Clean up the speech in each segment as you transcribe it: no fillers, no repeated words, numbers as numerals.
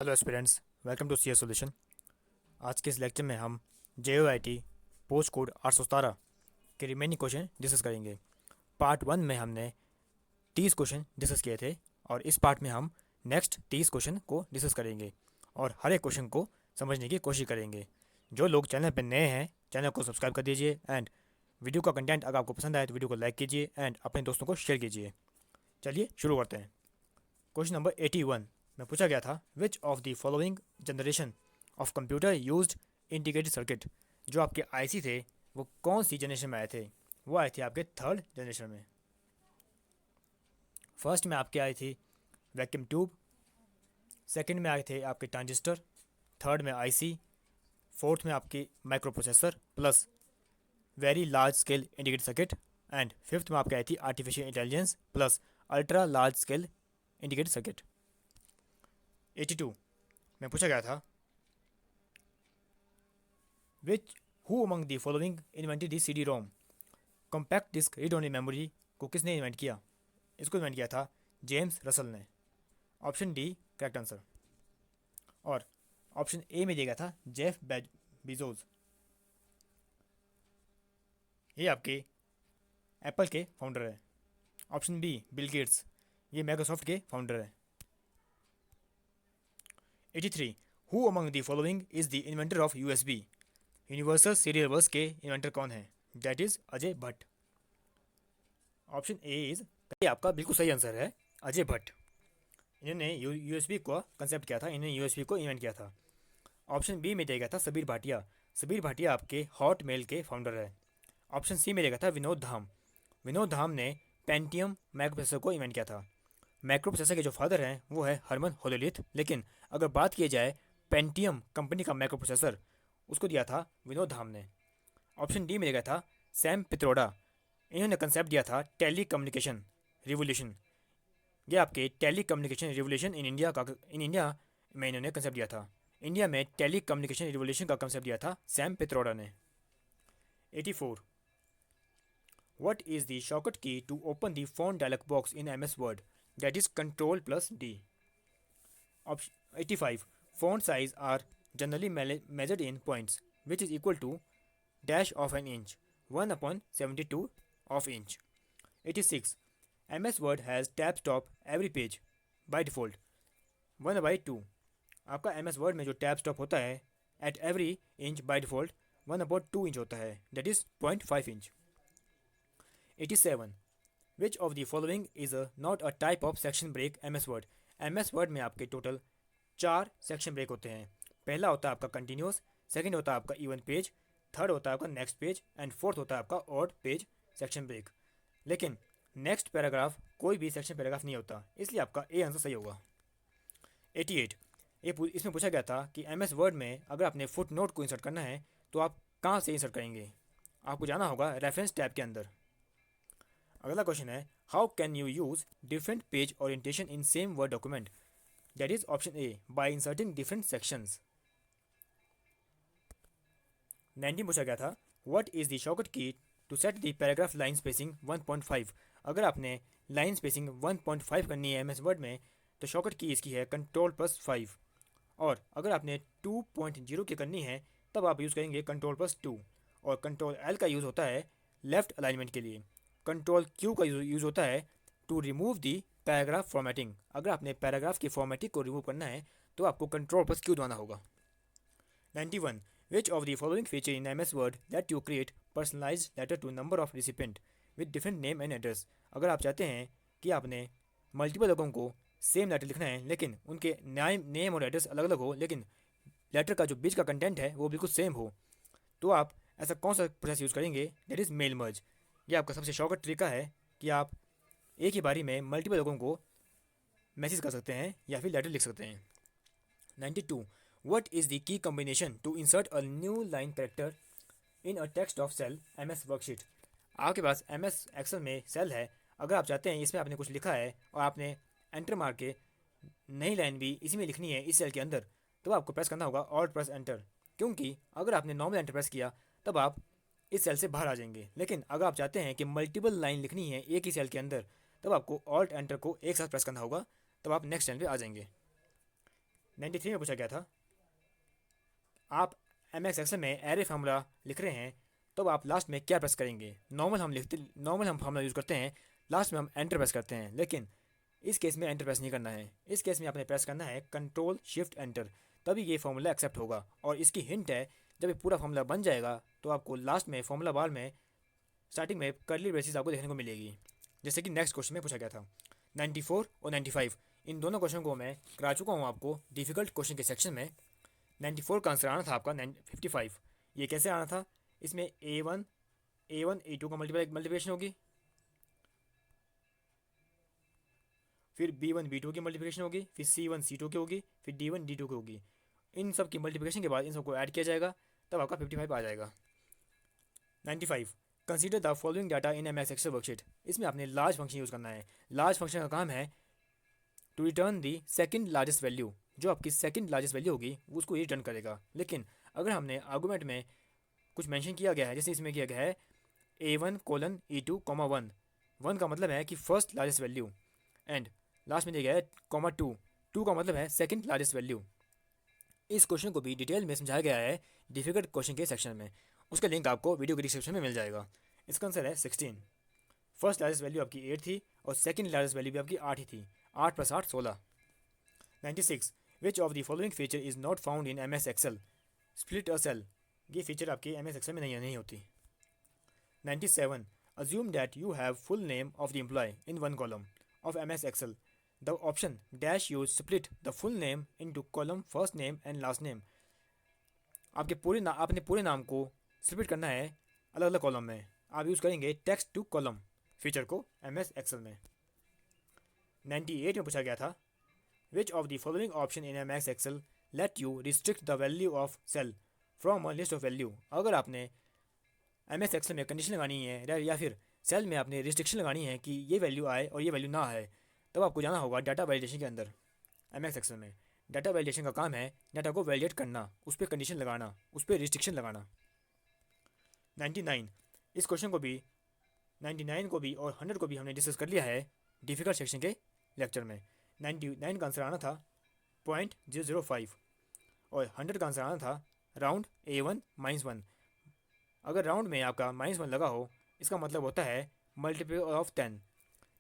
Hello aspirants, welcome to CS solution. आज के इस लेक्चर में हम JOIT पोस्ट कोड 817 के रिमेनिंग क्वेश्चन डिस्कस करेंगे। पार्ट 1 में हमने 30 क्वेश्चन डिस्कस किए थे और इस पार्ट में हम नेक्स्ट 30 क्वेश्चन को डिस्कस करेंगे और हर एक क्वेश्चन को समझने की कोशिश करेंगे। जो लोग चैनल पर नए हैं, चैनल को सब्सक्राइब कर दीजिए एंड वीडियो का कंटेंट अगर आपको पसंद आए तो वीडियो को लाइक कीजिए एंड अपने दोस्तों को शेयर कीजिए। चलिए शुरू करते हैं। क्वेश्चन नंबर 81 में पूछा गया था, which of the following generation of computer used integrated circuit. जो आपके आईसी थे वो कौन सी जनरेशन में आए थे? वो आए थे आपके थर्ड जनरेशन में। फर्स्ट में आपके आई थी वैक्यूम ट्यूब, सेकंड में आए थे आपके ट्रांजिस्टर, थर्ड में आईसी, फोर्थ में आपकी microprocessor plus very large scale integrated circuit and fifth में आपके आई थी artificial intelligence plus ultra large scale integrated circuit. 82 में पूछा गया था, which who among the following invented the CD ROM. Compact disk read only memory को किसने इन्वेंट किया? इसको इन्वेंट किया था जेम्स रसल ने। Option D correct answer. और ऑप्शन ए में दिया गया था जेफ बेजोस। ये आपके एप्पल के फाउंडर है। ऑप्शन बी बिल गेट्स, ये माइक्रोसॉफ्ट के फाउंडर है। 83 who among the following is the inventor of USB। Universal serial बस के इन्वेंटर कौन है? That is Ajay Bhatt. Option A is, ये आपका बिल्कुल सही आंसर है, अजय भट्ट। इन्होंने USB को कंसेप्ट किया था, इन्होंने USB को इन्वेंट किया था। ऑप्शन बी में दिया गया था सबीर भाटिया। सबीर भाटिया आपके हॉट मेल के फाउंडर है। ऑप्शन सी में दिया गया था विनोद धाम। विनोद धाम ने पेंटियम माइक्रो प्रोसेसर को इन्वेंट किया था। माइक्रो प्रोसेसर के जो फादर हैं वो है हरमन होलोलिथ, लेकिन अगर बात की जाए पेंटियम कंपनी का माइक्रो प्रोसेसर, उसको दिया था विनोद धाम ने। ऑप्शन डी में दिया गया था सैम पित्रोडा। इन्होंने कंसेप्ट दिया था टेली कम्युनिकेशन रिवोल्यूशन। ये आपके telecommunication revolution in India में इन्होंने कंसेप्ट दिया था। इंडिया में टेली कम्युनिकेशन रिवोल्यूशन का कंसेप्ट दिया था सैम पित्रोडा ने। 84 What is the shortcut key to open the font dialog box in MS Word? That is Control plus D. Option 85 Font size are generally measured in points, which is equal to dash of an inch, 1 upon 72 of inch. 86 MS Word has tab stop every page by default 1 by 2. आपका MS Word में जो tab stop होता है at every inch by default 1 upon 2 inch होता है, that is 0.5 inch. 87 which of the following is not a type of section break MS Word। MS Word में आपके total 4 section break होते हैं। पहला होता है आपका कंटिन्यूस, सेकंड होता है आपका इवन पेज, थर्ड होता है आपका नेक्स्ट पेज एंड फोर्थ होता है आपका ऑड पेज सेक्शन ब्रेक। लेकिन नेक्स्ट पैराग्राफ कोई भी सेक्शन पैराग्राफ नहीं होता, इसलिए आपका ए आंसर सही होगा। 88 इसमें पूछा गया था कि MS Word में अगर आपने फुट नोट को इंसर्ट करना है तो आप कहाँ से इंसर्ट करेंगे? आपको जाना होगा रेफरेंस टैब के अंदर। अगला क्वेश्चन है, how can you use different page orientation in same Word document? That is option A by inserting different sections. 19 पूछा गया था, what is the shortcut key to set the paragraph line spacing 1.5। अगर आपने line spacing 1.5 करनी है MS Word में तो shortcut की इसकी है कंट्रोल प्लस 5, और अगर आपने 2.0 की करनी है तब आप यूज़ करेंगे कंट्रोल प्लस 2, और कंट्रोल L का यूज़ होता है लेफ्ट अलाइनमेंट के लिए। कंट्रोल Q का यूज़ होता है to remove the paragraph formatting. अगर आपने पैराग्राफ की फॉर्मेटिंग को रिमूव करना है तो आपको कंट्रोल प्लस Q दबाना होगा। 91 which of the following feature in MS Word that you create personalize letter to number of recipient with different name and address. अगर आप चाहते हैं कि आपने मल्टीपल लोगों को सेम लेटर लिखना है लेकिन उनके नेम और एड्रेस अलग अलग हो, लेकिन लेटर का जो बीच का कंटेंट है वो बिल्कुल सेम हो, तो आप ऐसा कौन सा प्रोसेस यूज़ करेंगे? That is mail merge. ये आपका सबसे शॉर्टकट तरीका है कि आप एक ही बारी में मल्टीपल लोगों को मैसेज कर सकते हैं या फिर लेटर लिख सकते हैं। 92 what is the key combination to insert a new line character in a text of cell MS worksheet. आपके पास MS एक्सेल में सेल है, अगर आप चाहते हैं इसमें आपने कुछ लिखा है और आपने एंटर मार के नई लाइन भी इसी में लिखनी है इस सेल के अंदर, तो आपको प्रेस करना होगा ऑल्ट प्लस एंटर, क्योंकि अगर आपने नॉर्मल एंटर प्रेस किया तब आप इस सेल से बाहर आ जाएंगे। लेकिन अगर आप चाहते हैं कि मल्टीपल लाइन लिखनी है एक ही सेल के अंदर तब आपको ऑल्ट एंटर को एक साथ प्रेस करना होगा, तब आप नेक्स्ट लाइन पे आ जाएंगे। 93 में पूछा गया था, आप एम एस एक्सेल में एरे फार्मूला लिख रहे हैं तो आप लास्ट में क्या प्रेस करेंगे। नॉर्मल हम फार्मूला यूज़ करते हैं, लास्ट में हम एंटर प्रेस करते हैं, लेकिन इस केस में एंटर प्रेस नहीं करना है। इस केस में आपने प्रेस करना है कंट्रोल शिफ्ट एंटर, तभी ये फार्मूला एक्सेप्ट होगा। और इसकी हिंट है, जब ये पूरा फार्मूला बन जाएगा तो आपको लास्ट में फार्मूला बार में स्टार्टिंग में कर्ली ब्रेसेस आपको देखने को मिलेगी, जैसे कि नेक्स्ट क्वेश्चन में पूछा गया था। 94 और 95 इन दोनों क्वेश्चन को मैं करा चुका हूँ आपको डिफिकल्ट क्वेश्चन के सेक्शन में। 94 का आंसर आना था आपका 55। ये कैसे आना था, इसमें ए वन ए टू का मल्टीप्लिकेशन होगी, फिर B1 B2 की मल्टीप्लिकेशन होगी, फिर C1 C2 की होगी, फिर D1 D2 की होगी। इन सब की मल्टीप्लिकेशन के बाद इन सबको ऐड किया जाएगा, तब आपका 55 आ जाएगा। 95 consider the following data in M S Excel worksheet. इसमें आपने लार्ज फंक्शन यूज़ करना है। लार्ज फंक्शन का काम है to return the second largest value, जो आपकी सेकंड लार्जेस्ट वैल्यू होगी उसको ये रिटर्न करेगा। लेकिन अगर हमने आर्गूमेंट में कुछ मेंशन किया गया है, जैसे इसमें किया गया है A1:E2:1, 1 का मतलब है कि first largest value, and last में दिया गया है (2), 2 का मतलब है सेकंड लार्जेस्ट वैल्यू। इस क्वेश्चन को भी डिटेल में समझाया गया है डिफिकल्ट क्वेश्चन के सेक्शन में, उसका लिंक आपको वीडियो के डिस्क्रिप्शन में मिल जाएगा। इसका आंसर है 16। फर्स्ट लार्जेस्ट वैल्यू आपकी 8 थी और सेकंड लार्जेस्ट वैल्यू भी आपकी 8 ही थी। 8 + 8 16। 96 which of the following feature is not found in M S Excel, split a cell. ये फीचर आपकी एम एस एक्सेल में नहीं होती। 97 assume that you have full name of the employee in one column of MS Excel. The option dash use split the full name into column first name and last name. आपने पूरे नाम को split करना है अलग अलग column में। आप यूज़ करेंगे टेक्स्ट टू कॉलम फीचर को MS Excel में। 98 में पूछा गया था, which of the following option in MS Excel let you restrict the value of cell from a list of value. अगर आपने MS Excel में कंडीशन लगानी है या फिर सेल में आपने रिस्ट्रिक्शन लगानी है कि ये वैल्यू आए और ये वैल्यू ना आए, तब आपको जाना होगा डाटा वैलिडेशन के अंदर। MS Excel में डाटा वैलिडेशन का काम है डाटा को वैलिडेट करना, उस पर कंडीशन लगाना, उस पर रिस्ट्रिक्शन लगाना। 99 इस क्वेश्चन को भी 99 को भी और 100 को भी हमने डिस्कस कर लिया है डिफिकल्ट सेक्शन के लेक्चर में। 99 का आंसर आना था 0.005 और 100 का आंसर आना था राउंड A1-1। अगर राउंड में आपका -1 लगा हो, इसका मतलब होता है मल्टीपल ऑफ 10,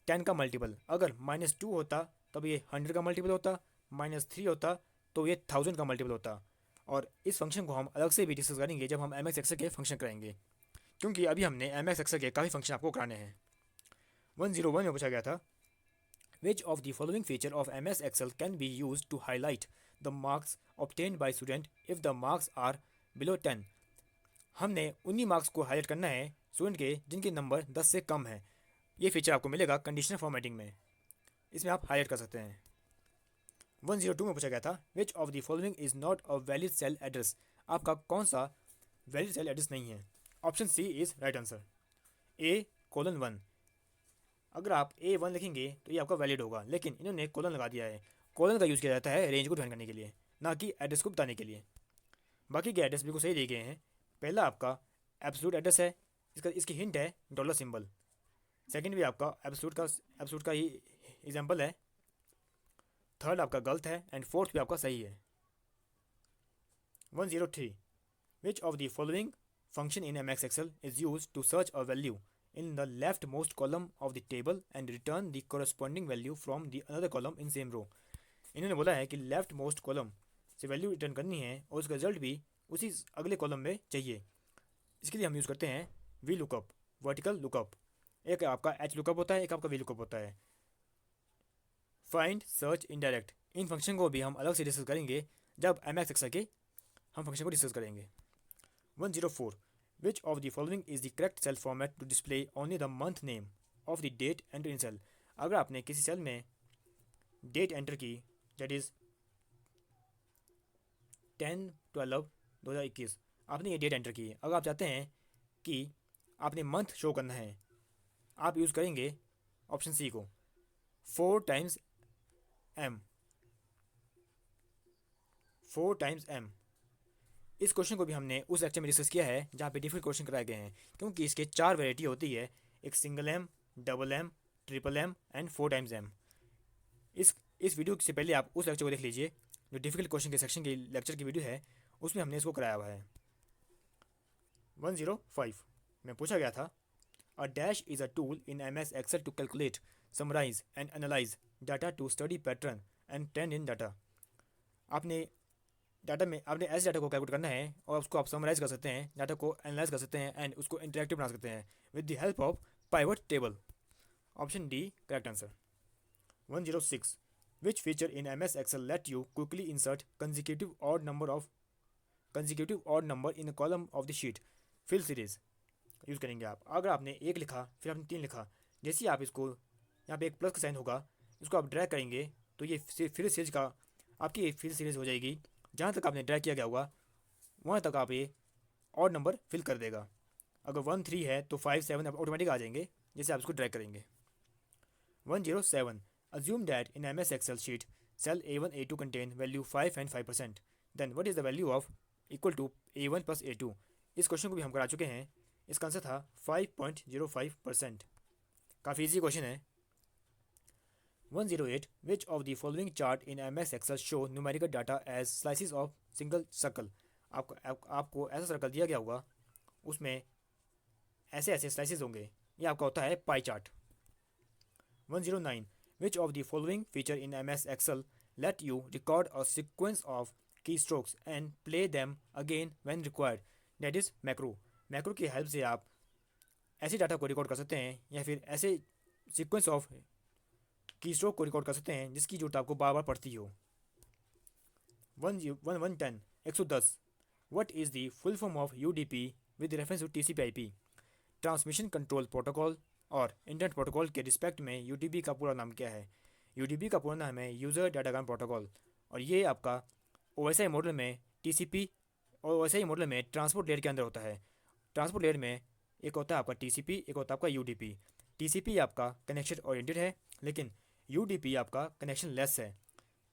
10 का मल्टीपल। अगर -2 होता तब ये 100 का मल्टीपल होता, -3 होता तो ये 1000 का मल्टीपल होता। और इस फंक्शन को हम अलग से भी डिस्कस करेंगे जब हम MS Excel के फंक्शन कराएंगे, क्योंकि अभी हमने MS Excel के काफ़ी फंक्शन आपको कराने हैं। 101 में पूछा गया था, which of the following feature of MS Excel can be use to highlight the marks obtained by student if the marks are below 10। हमने उन्हीं मार्क्स को हाईलाइट करना है स्टूडेंट के जिनके नंबर 10 से कम है। ये फीचर आपको मिलेगा कंडीशनल फॉर्मेटिंग में, इसमें आप हाईलाइट कर सकते हैं। 102 में पूछा गया था, which of the following is not a valid cell address. आपका कौन सा वैलिड सेल एड्रेस नहीं है। Option C is right answer, A:1। अगर आप A1 लिखेंगे तो ये आपका वैलिड होगा, लेकिन इन्होंने कोलन लगा दिया है। कोलन का यूज़ किया जाता है रेंज को डिफाइन करने के लिए, ना कि एड्रेस को बताने के लिए। बाकी के एड्रेस बिल्कुल सही दिए गए हैं। पहला आपका एब्सोल्यूट एड्रेस है, इसकी हिंट है डॉलर सिंबल। सेकंड भी आपका एब्सोल्यूट का ही एग्जांपल है। थर्ड आपका गलत है एंड फोर्थ भी आपका सही है। 103 which of the following function in MS Excel is use to search a value in the left most column of the table and return the corresponding value from the another column in same row. इन्होंने बोला है कि left most column से value return करनी है और उसका result भी उसी अगले कॉलम में चाहिए। इसके लिए हम यूज़ करते हैं वी लुकअप, वर्टिकल लुकअप। एक आपका H लुकअप होता है, एक आपका वी लुकअप होता है। फाइंड, सर्च, इनडायरेक्ट, इन फंक्शन को भी हम अलग से डिस्कस करेंगे जब MS Excel के हम फंक्शन को डिस्कस करेंगे। 104 which of the following is the correct cell format to display only the month name of the date enter in cell. अगर आपने किसी सेल में डेट एंटर की, दैट इज 10/12/2021, आपने ये डेट एंटर की है। अगर आप चाहते हैं कि आपने मंथ शो करना है, आप यूज़ करेंगे ऑप्शन सी को, 4 टाइम्स M, 4 टाइम्स M। इस क्वेश्चन को भी हमने उस लेक्चर में डिस्कस किया है जहाँ पे डिफरेंट क्वेश्चन कराए गए हैं, क्योंकि इसके 4 वैरायटी होती है, एक single M, double M, triple M and 4 times M। इस वीडियो से पहले आप उस लेक्चर को देख लीजिए जो डिफिकल्ट क्वेश्चन के सेक्शन की लेक्चर की वीडियो है उसमें हमने इसको कराया हुआ है। 105 में पूछा गया था, a dash is a tool in MS Excel to calculate, summarise and analyse data to study pattern and trend in data. आपने डाटा में आपने ऐसे डाटा को कैलकुलेट करना है और उसको आप समराइज कर सकते हैं, डाटा को एनालाइज कर सकते हैं एंड उसको इंटरेक्टिव बना सकते हैं with the help of pivot table. Option D correct answer. 106 which feature in MS Excel let you quickly insert consecutive odd number in a column of the sheet? Fill series use करेंगे आप। अगर आपने एक लिखा फिर आपने 3 लिखा, जैसे ही आप इसको यहाँ पे एक प्लस का साइन होगा, इसको आप ड्रैग करेंगे तो ये फिल सीरीज का आपकी फिल सीरीज हो जाएगी। जहाँ तक आपने ड्रैग किया गया होगा वहाँ तक आप ये ऑड नंबर फिल कर देगा। अगर 1 3 है तो 5 7 ऑटोमेटिक आ जाएंगे जैसे आप इसको ड्रैग करेंगे। 107 assume that in MS Excel sheet cell A1 A2 contain value 5 and 5%, then what is the value of equal to A1 plus A2? इस क्वेश्चन को भी हम करा चुके हैं। इसका आंसर था 5.05%। काफ़ी इजी क्वेश्चन है। 108 which of the following chart in MS Excel show numerical data as slices of single circle? आपको ऐसा सर्कल दिया गया होगा, उसमें ऐसे ऐसे स्लाइसेस होंगे, ये आपका होता है pie chart. 109 which of the following feature in MS Excel let you record a sequence of keystrokes and play them again when required? That is macro। Macro की हेल्प से आप ऐसे डाटा को रिकॉर्ड कर सकते हैं या फिर ऐसे सीक्वेंस ऑफ कीस्ट्रोक को रिकॉर्ड कर सकते हैं जिसकी जरूरत आपको बार बार पड़ती हो। 110 110 What is the full form of UDP with reference to TCP/IP? Transmission control protocol और इंटरनेट प्रोटोकॉल के रिस्पेक्ट में यूडीपी का पूरा नाम क्या है? यूडीपी का पूरा नाम है यूज़र डाटाग्राम प्रोटोकॉल, और ये आपका ओएसआई मॉडल में टीसीपी और ओएसआई मॉडल में ट्रांसपोर्ट लेयर के अंदर होता है। ट्रांसपोर्ट लेयर में एक होता है आपका टीसीपी, एक होता है आपका यूडीपी। टीसीपी आपका कनेक्शन ओरिएंटेड है, लेकिन यूडीपी आपका कनेक्शन लेस है।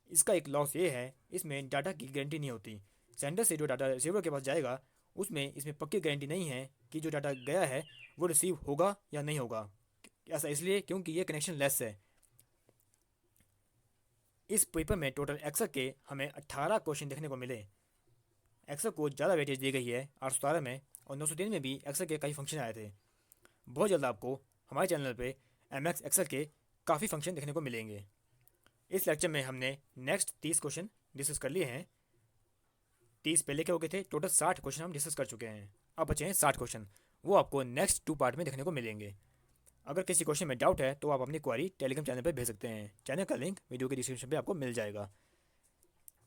इसका एक लॉस ये है, इसमें डाटा की गारंटी नहीं होती। सेंडर से जो डाटा रिसीवर के पास जाएगा उसमें इसमें पक्की गारंटी नहीं है कि जो डाटा गया है वो रिसीव होगा या नहीं होगा। ऐसा इसलिए क्योंकि ये कनेक्शन लेस है। इस पेपर में टोटल एक्सेल के हमें 18 क्वेश्चन देखने को मिले। एक्सेल को ज़्यादा वेटेज दी गई है 817 में, और 903 में भी एक्सेल के कई फंक्शन आए थे। बहुत जल्द आपको हमारे चैनल पे MS एक्सेल के काफ़ी फंक्शन देखने को मिलेंगे। इस लेक्चर में हमने नेक्स्ट 30 क्वेश्चन डिस्कस कर लिए हैं। 30 पहले के हो गए थे, टोटल 60 क्वेश्चन हम डिस्कस कर चुके हैं। अब बचे हैं 60 क्वेश्चन, वो आपको नेक्स्ट 2 पार्ट में देखने को मिलेंगे। अगर किसी क्वेश्चन में डाउट है तो आप अपनी क्वारी टेलीग्राम चैनल पर भेज सकते हैं। चैनल का लिंक वीडियो के डिस्क्रिप्शन पे आपको मिल जाएगा।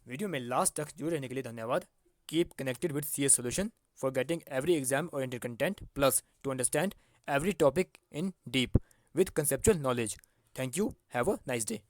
वीडियो में लास्ट तक जुड़े रहने के लिए धन्यवाद। Keep connected with CS Solution for getting every exam oriented content plus two understand every topic in deep with conceptual knowledge. Thank you. Have a nice day.